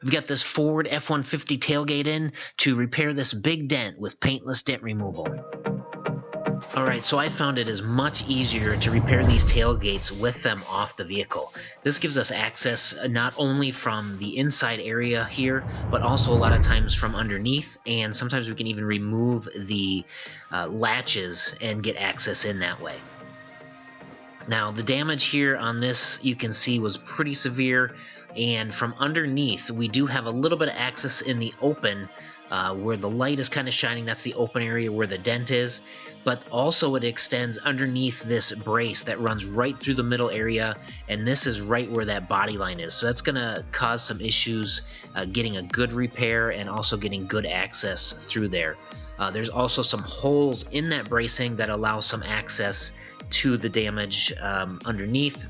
We've got this Ford F150 tailgate in to repair this big dent with paintless dent removal. Alright, so I found it is much easier to repair these tailgates with them off the vehicle. This gives us access not only from the inside area here, but also a lot of times from underneath, and sometimes we can even remove the latches and get access in that way. Now, the damage here on this, you can see, was pretty severe, and from underneath, we do have a little bit of access in the open, where the light is kind of shining. That's the open area where the dent is, but also it extends underneath this brace that runs right through the middle area, and this is right where that body line is. So that's going to cause some issues getting a good repair and also getting good access through there. There's also some holes in that bracing that allow some access to the damage underneath.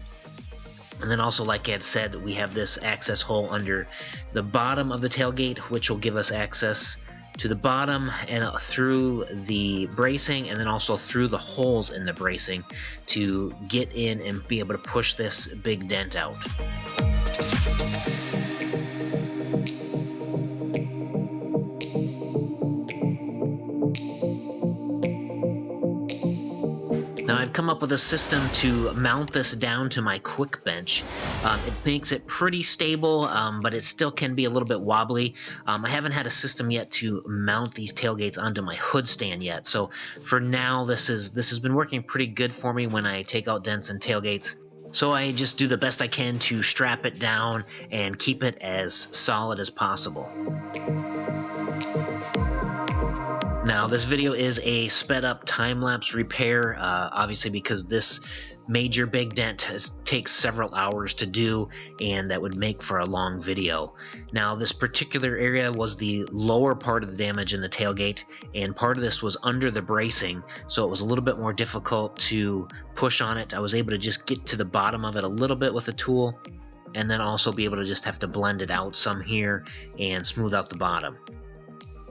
And then also, like I had said, we have this access hole under the bottom of the tailgate, which will give us access to the bottom and through the bracing, and then also through the holes in the bracing to get in and be able to push this big dent out. Now I've come up with a system to mount this down to my quick bench. It makes it pretty stable, but it still can be a little bit wobbly. I haven't had a system yet to mount these tailgates onto my hood stand yet, so for now this has been working pretty good for me when I take out dents and tailgates. So I just do the best I can to strap it down and keep it as solid as possible. Now, this video is a sped up time-lapse repair, obviously because this major big dent takes several hours to do, and that would make for a long video. Now, this particular area was the lower part of the damage in the tailgate, and part of this was under the bracing, so it was a little bit more difficult to push on it. I was able to just get to the bottom of it a little bit with a tool, and then also be able to just have to blend it out some here and smooth out the bottom.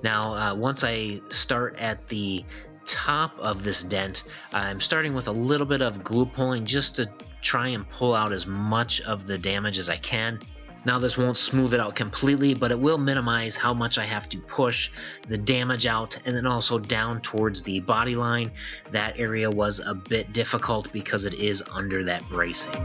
Now, once I start at the top of this dent, I'm starting with a little bit of glue pulling just to try and pull out as much of the damage as I can. Now, this won't smooth it out completely, but it will minimize how much I have to push the damage out, and then also down towards the body line. That area was a bit difficult because it is under that bracing.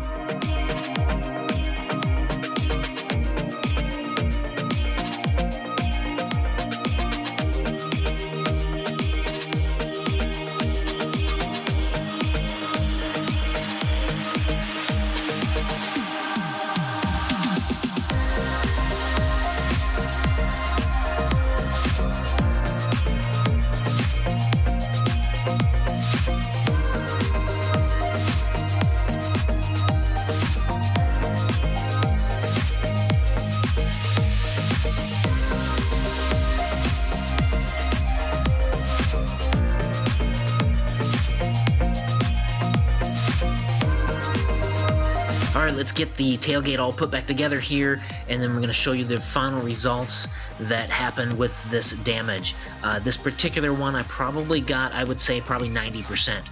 Alright, let's get the tailgate all put back together here, and then we're going to show you the final results that happened with this damage. This particular one I probably got, I would say, probably 90%.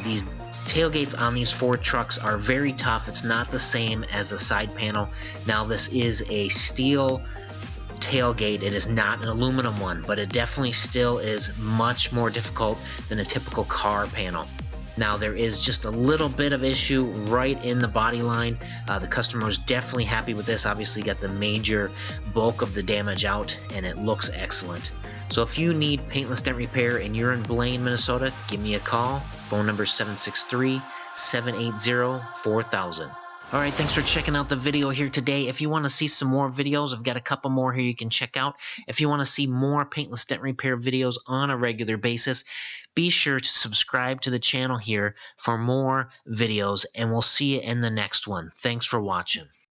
These tailgates on these Ford trucks are very tough. It's not the same as a side panel. Now, this is a steel tailgate. It is not an aluminum one, but it definitely still is much more difficult than a typical car panel. Now, there is just a little bit of issue right in the body line. The customer was definitely happy with this. Obviously got the major bulk of the damage out, and it looks excellent. So if you need paintless dent repair and you're in Blaine, Minnesota, give me a call. Phone number is 763-780-4000. Alright, thanks for checking out the video here today. If you want to see some more videos, I've got a couple more here you can check out. If you want to see more paintless dent repair videos on a regular basis, be sure to subscribe to the channel here for more videos, and we'll see you in the next one. Thanks for watching.